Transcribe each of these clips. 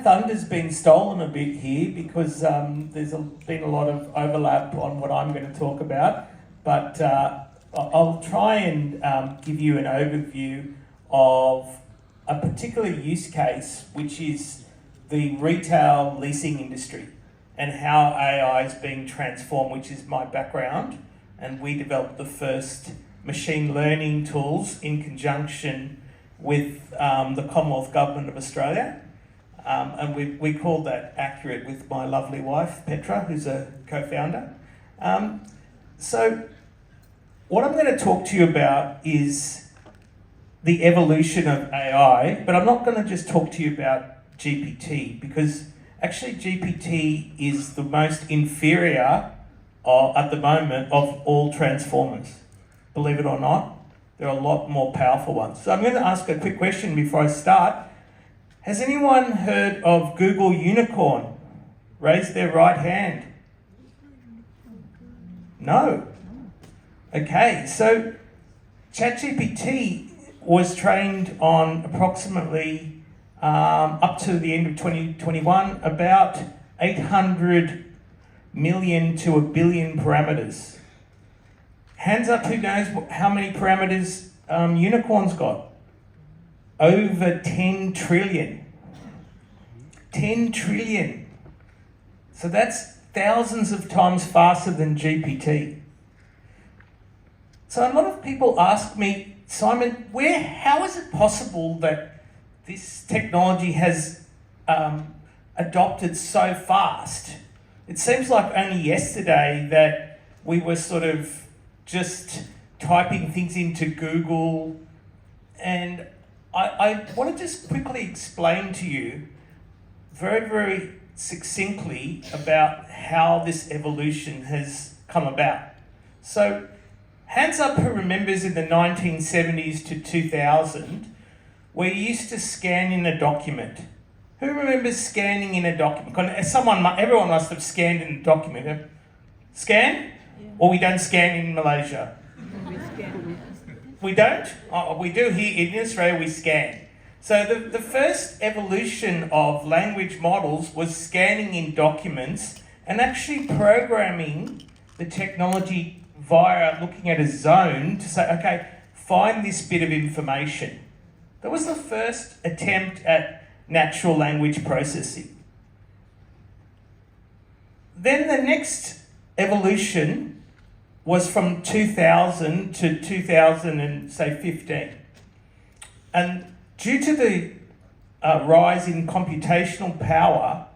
Thunder's been stolen a bit here because there's been a lot of overlap on what I'm going to talk about, but I'll try and give you an overview of a particular use case, which is the retail leasing industry and how AI is being transformed, which is my background. And we developed the first machine learning tools in conjunction with the Commonwealth Government of Australia. And we called that Accurait with my lovely wife, Petra, who's a co-founder. So what I'm going to talk to you about is the evolution of AI, but I'm not going to just talk to you about GPT, because actually GPT is the most inferior at the moment of all transformers. Believe it or not, there are a lot more powerful ones. So I'm going to ask a quick question before I start. Has anyone heard of Google Unicorn? Raise their right hand. No. Okay, so ChatGPT was trained on approximately, up to the end of 2021, about 800 million to a billion parameters. Hands up, who knows how many parameters Unicorn's got? Over 10 trillion. 10 trillion. So that's thousands of times faster than GPT. So a lot of people ask me, Simon, how is it possible that this technology has adopted so fast? It seems like only yesterday that we were sort of just typing things into Google, and I want to just quickly explain to you very, very succinctly about how this evolution has come about. So, hands up who remembers in the 1970s to 2000, we used to scan in a document. Who remembers scanning in a document? Everyone must have scanned in a document. Scan? Yeah. Or we don't scan in Malaysia? We don't? Oh, we do here in Australia, we scan. So the first evolution of language models was scanning in documents and actually programming the technology via looking at a zone to say, okay, find this bit of information. That was the first attempt at natural language processing. Then the next evolution was from 2000 to 2015. And due to the rise in computational power,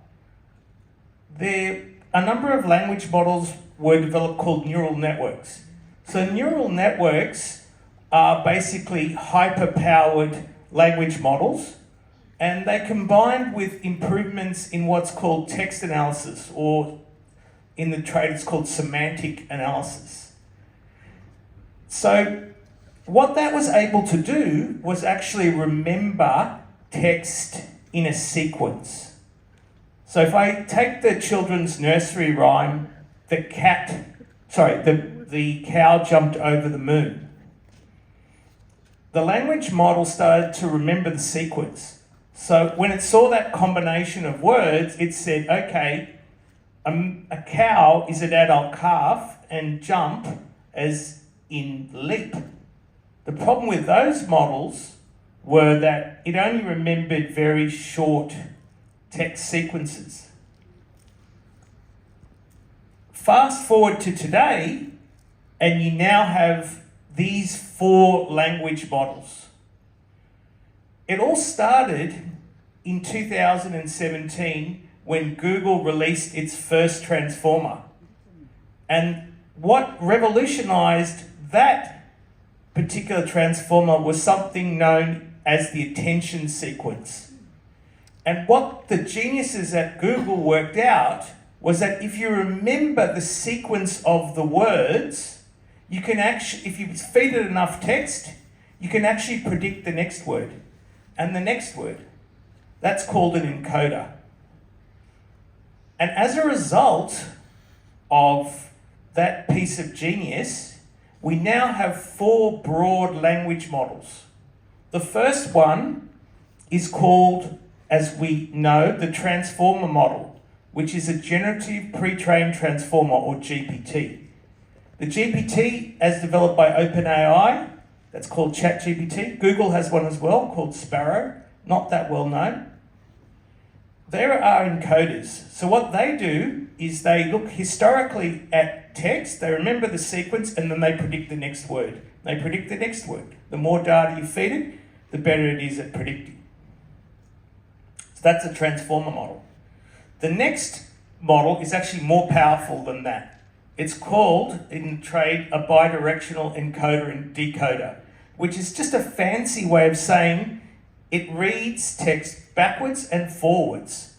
a number of language models were developed called neural networks. So neural networks are basically hyper-powered language models, and they combined with improvements in what's called text analysis, or in the trade it's called semantic analysis. So what that was able to do was actually remember text in a sequence. So if I take the children's nursery rhyme, the cow jumped over the moon. The language model started to remember the sequence. So when it saw that combination of words, it said, okay, a cow is an adult calf, and jump as in leap. The problem with those models were that it only remembered very short text sequences. Fast forward to today, and you now have these 4 language models. It all started in 2017 when Google released its first transformer. And what revolutionized that particular transformer was something known as the attention sequence. And what the geniuses at Google worked out was that if you remember the sequence of the words, you can actually, if you feed it enough text, you can actually predict the next word and the next word. That's called an encoder. And as a result of that piece of genius, we now have 4 broad language models. The first one is called as we know, the transformer model, which is a generative pre-trained transformer, or GPT. The GPT, as developed by OpenAI, that's called ChatGPT. Google has one as well called Sparrow, not that well known. There are encoders. So what they do is they look historically at text, they remember the sequence, and then they predict the next word. They predict the next word. The more data you feed it, the better it is at predicting. So that's a transformer model. The next model is actually more powerful than that. It's called, in trade, a bidirectional encoder and decoder, which is just a fancy way of saying it reads text backwards and forwards.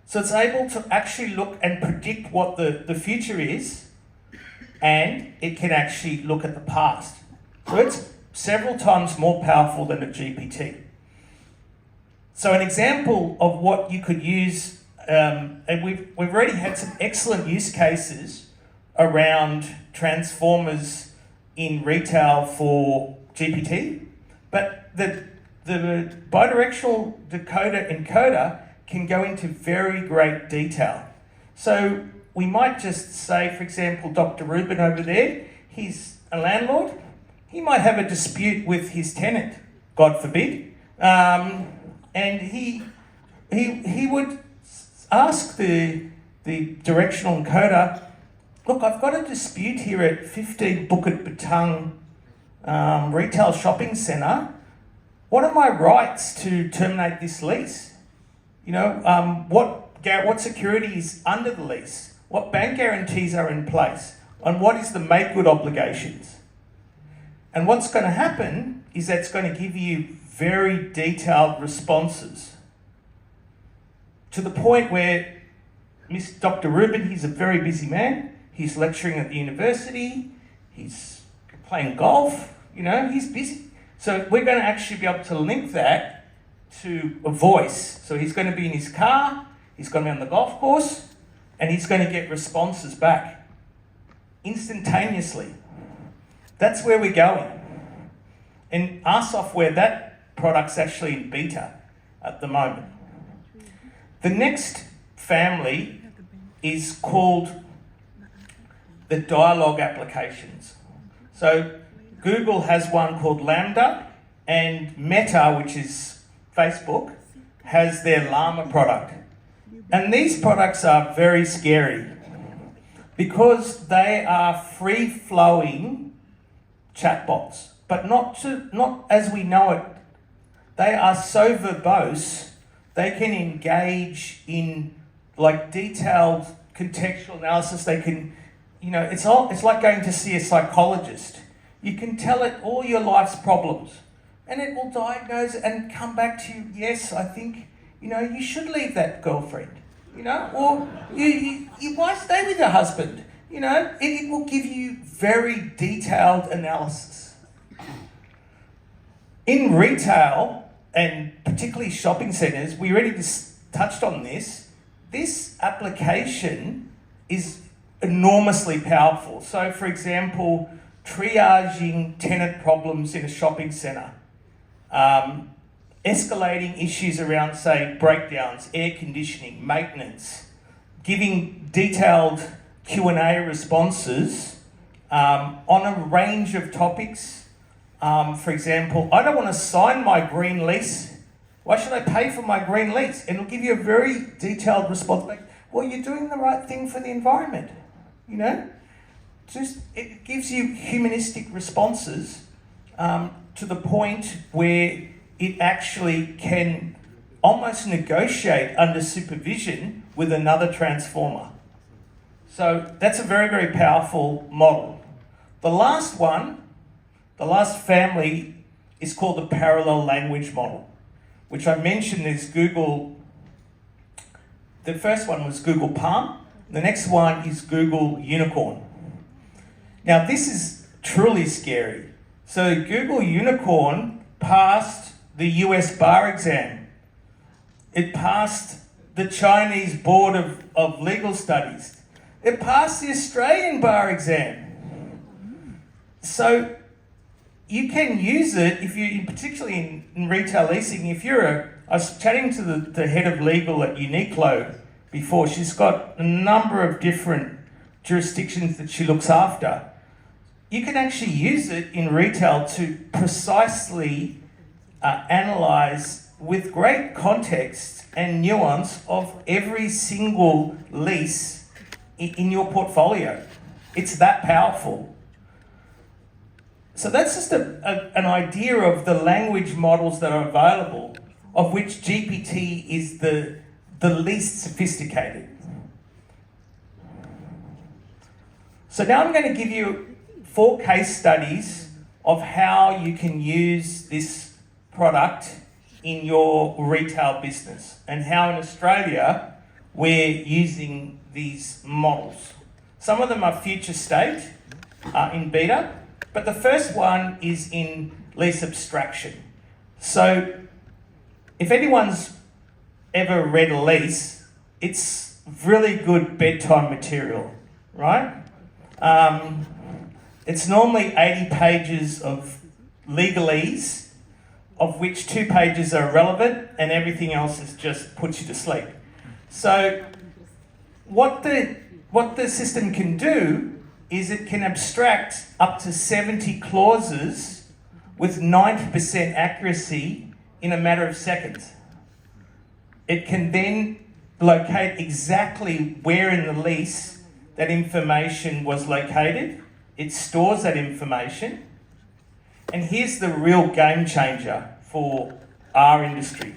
So it's able to actually look and predict what the future is, and it can actually look at the past. So it's several times more powerful than a GPT. So an example of what you could use, and we've already had some excellent use cases around transformers in retail for GPT, but the bidirectional decoder encoder can go into very great detail. So we might just say, for example, Dr. Rubin over there, he's a landlord. He might have a dispute with his tenant, God forbid, and he would ask the directional encoder, look, I've got a dispute here at 15 Bukit Bintang retail shopping centre. What are my rights to terminate this lease? You know, what security is under the lease? What bank guarantees are in place? And what is the make good obligations? And what's going to happen is that's going to give you very detailed responses to the point where Dr. Rubin, he's a very busy man. He's lecturing at the university, he's playing golf, you know, he's busy. So we're going to actually be able to link that to a voice. So he's going to be in his car, he's going to be on the golf course, and he's going to get responses back instantaneously. That's where we're going. In our software, that product's actually in beta at the moment. The next family is called the dialogue applications. So Google has one called Lambda, and Meta, which is Facebook, has their Llama product. And these products are very scary because they are free-flowing chatbots, but not as we know it. They are so verbose, they can engage in like detailed contextual analysis. They can, you know, it's like going to see a psychologist. You can tell it all your life's problems and it will diagnose and come back to you, yes, I think, you know, you should leave that girlfriend, you know, or you might stay with your husband, you know, it will give you very detailed analysis. In retail, and particularly shopping centres, we already touched on this. This application is enormously powerful. So, for example, triaging tenant problems in a shopping centre, escalating issues around, say, breakdowns, air conditioning, maintenance, giving detailed Q&A responses on a range of topics. For example, I don't want to sign my green lease. Why should I pay for my green lease? And it'll give you a very detailed response. Like, well, you're doing the right thing for the environment, you know? Just it gives you humanistic responses to the point where it actually can almost negotiate under supervision with another transformer. So that's a very, very powerful model. The last one, the last family, is called the parallel language model, which I mentioned is Google. The first one was Google Palm. The next one is Google Unicorn. Now this is truly scary. So Google Unicorn passed the US bar exam. It passed the Chinese Board of Legal Studies. It passed the Australian bar exam. So you can use it if you, particularly in retail leasing, if you're I was chatting to the head of legal at Uniqlo before. She's got a number of different jurisdictions that she looks after. You can actually use it in retail to precisely analyse with great context and nuance of every single lease in your portfolio. It's that powerful. So that's just an idea of the language models that are available, of which GPT is the least sophisticated. So now I'm going to give you 4 case studies of how you can use this product in your retail business and how in Australia we're using these models. Some of them are future state in beta, but the first one is in lease abstraction. So if anyone's ever read a lease, it's really good bedtime material, right? It's normally 80 pages of legalese, of which 2 pages are relevant and everything else is just puts you to sleep. So what the system can do is it can abstract up to 70 clauses with 90% accuracy in a matter of seconds. It can then locate exactly where in the lease that information was located. It stores that information. And here's the real game changer for our industry.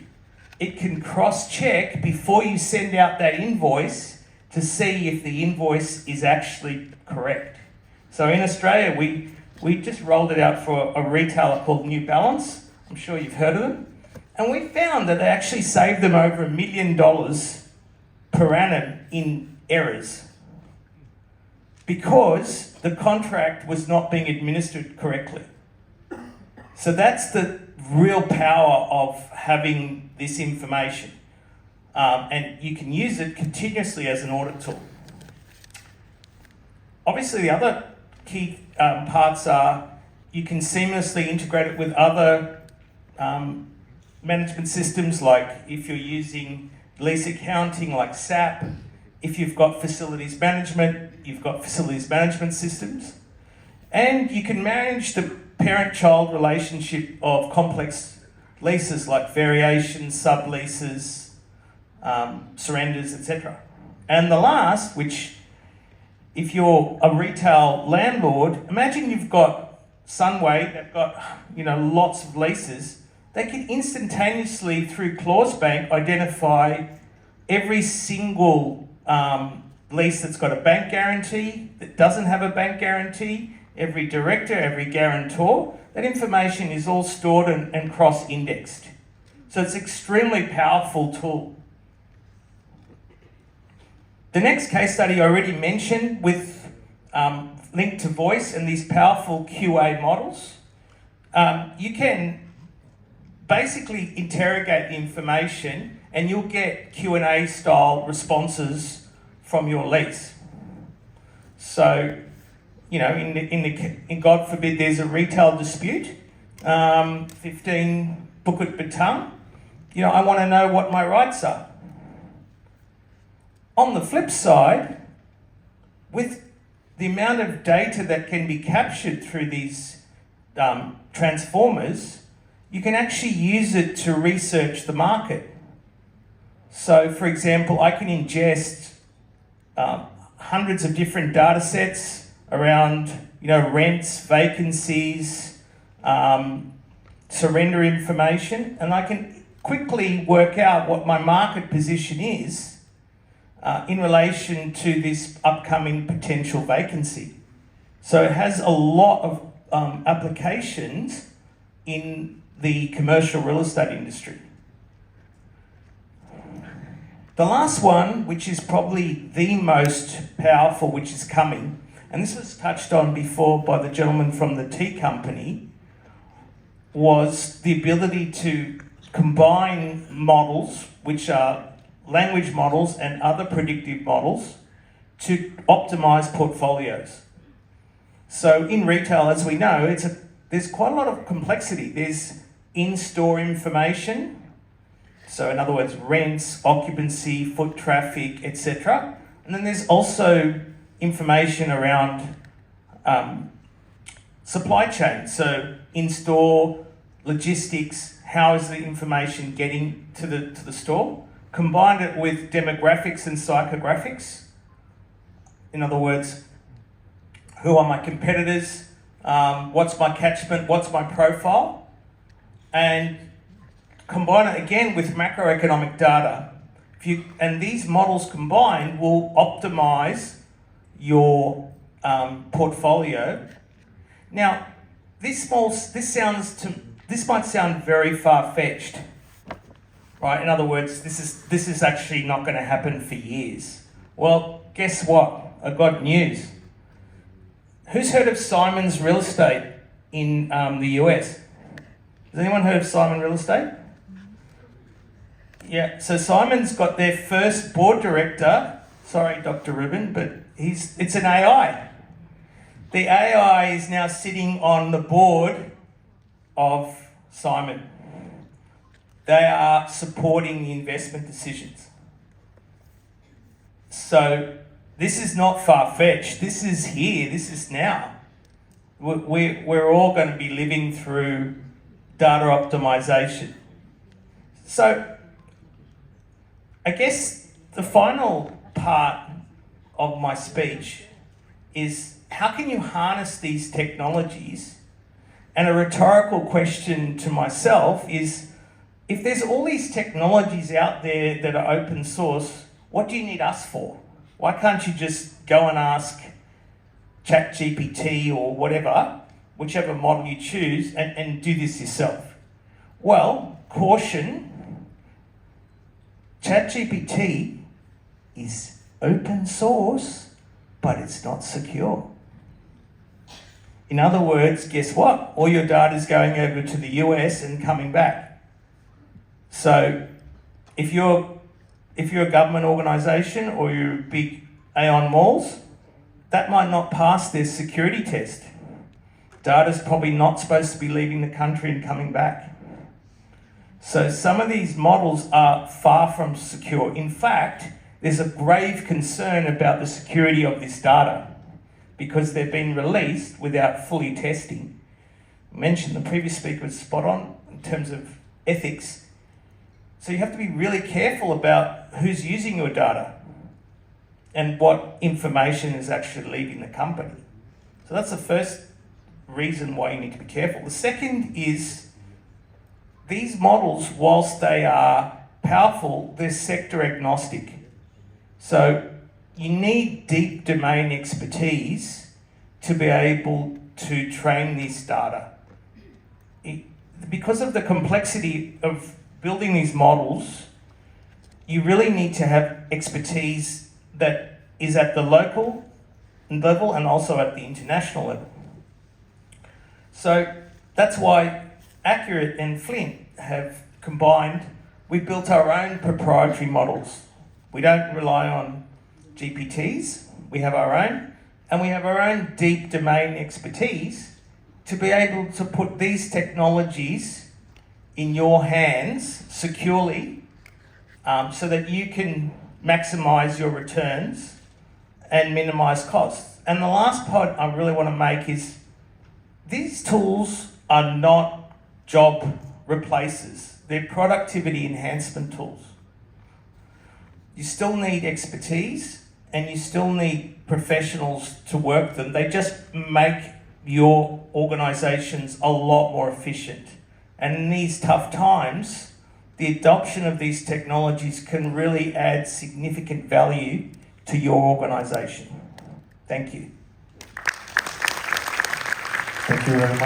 It can cross-check before you send out that invoice to see if the invoice is actually correct. So in Australia, we just rolled it out for a retailer called New Balance. I'm sure you've heard of them. And we found that they actually saved them over $1 million per annum in errors because the contract was not being administered correctly. So that's the real power of having this information. And you can use it continuously as an audit tool. Obviously, the other key parts are you can seamlessly integrate it with other management systems, like if you're using lease accounting like SAP, if you've got facilities management, you've got facilities management systems, and you can manage the parent-child relationship of complex leases like variations, subleases, surrenders, etc. And the last, which if you're a retail landlord, imagine you've got Sunway, they've got lots of leases. They can instantaneously, through Clause Bank, identify every single lease that's got a bank guarantee, that doesn't have a bank guarantee, every director, every guarantor. That information is all stored and cross-indexed. So it's an extremely powerful tool. The next case study I already mentioned with link to voice and these powerful QA models. You can basically interrogate the information and you'll get Q&A style responses from your lease. So, in God forbid there's a retail dispute, 15 Bukit Batam, I want to know what my rights are. On the flip side, with the amount of data that can be captured through these transformers, you can actually use it to research the market. So, for example, I can ingest hundreds of different data sets around, rents, vacancies, surrender information, and I can quickly work out what my market position is in relation to this upcoming potential vacancy. So it has a lot of applications in the commercial real estate industry. The last one, which is probably the most powerful, which is coming, and this was touched on before by the gentleman from the tea company, was the ability to combine models, which are language models and other predictive models, to optimize portfolios. So in retail, as we know, there's quite a lot of complexity. There's in-store information, So in other words, rents, occupancy, foot traffic, etc. And then there's also information around supply chain. So in-store logistics, how is the information getting to the store? Combine it with demographics and psychographics. In other words, who are my competitors? What's my catchment? What's my profile? And combine it again with macroeconomic data. And these models combined will optimize your portfolio. Now, this might sound very far-fetched, right? In other words, this is actually not going to happen for years. Well, guess what? I've got news. Who's heard of Simon's Real Estate in the US? Has anyone heard of Simon Real Estate? Yeah, so Simon's got their first board director. Sorry, Dr. Rubin, but it's an AI. The AI is now sitting on the board of Simon. They are supporting the investment decisions. So this is not far-fetched. This is here. This is now. We're all going to be living through data optimization. So I guess the final part of my speech is, how can you harness these technologies? And a rhetorical question to myself is, if there's all these technologies out there that are open source, what do you need us for? Why can't you just go and ask ChatGPT or whatever, whichever model you choose, and do this yourself? Well, caution, ChatGPT is open source, but it's not secure. In other words, guess what? All your data is going over to the US and coming back. So if you're a government organisation or you're big Aon malls, that might not pass their security test. Data's probably not supposed to be leaving the country and coming back. So some of these models are far from secure. In fact, there's a grave concern about the security of this data because they've been released without fully testing. I mentioned the previous speaker was spot on in terms of ethics. So you have to be really careful about who's using your data and what information is actually leaving the company. So that's the first reason why you need to be careful. The second is, these models, whilst they are powerful, they're sector agnostic. So you need deep domain expertise to be able to train this data. Because of the complexity of building these models, you really need to have expertise that is at the local level and also at the international level. So that's why Accurait and Flint have combined. We built our own proprietary models. We don't rely on GPTs, we have our own, and we have our own deep domain expertise to be able to put these technologies in your hands securely, so that you can maximize your returns and minimize costs. And the last point I really want to make is, these tools are not job replacers. They're productivity enhancement tools. You still need expertise and you still need professionals to work them. They just make your organizations a lot more efficient. And in these tough times, the adoption of these technologies can really add significant value to your organization. Thank you. Thank you very much.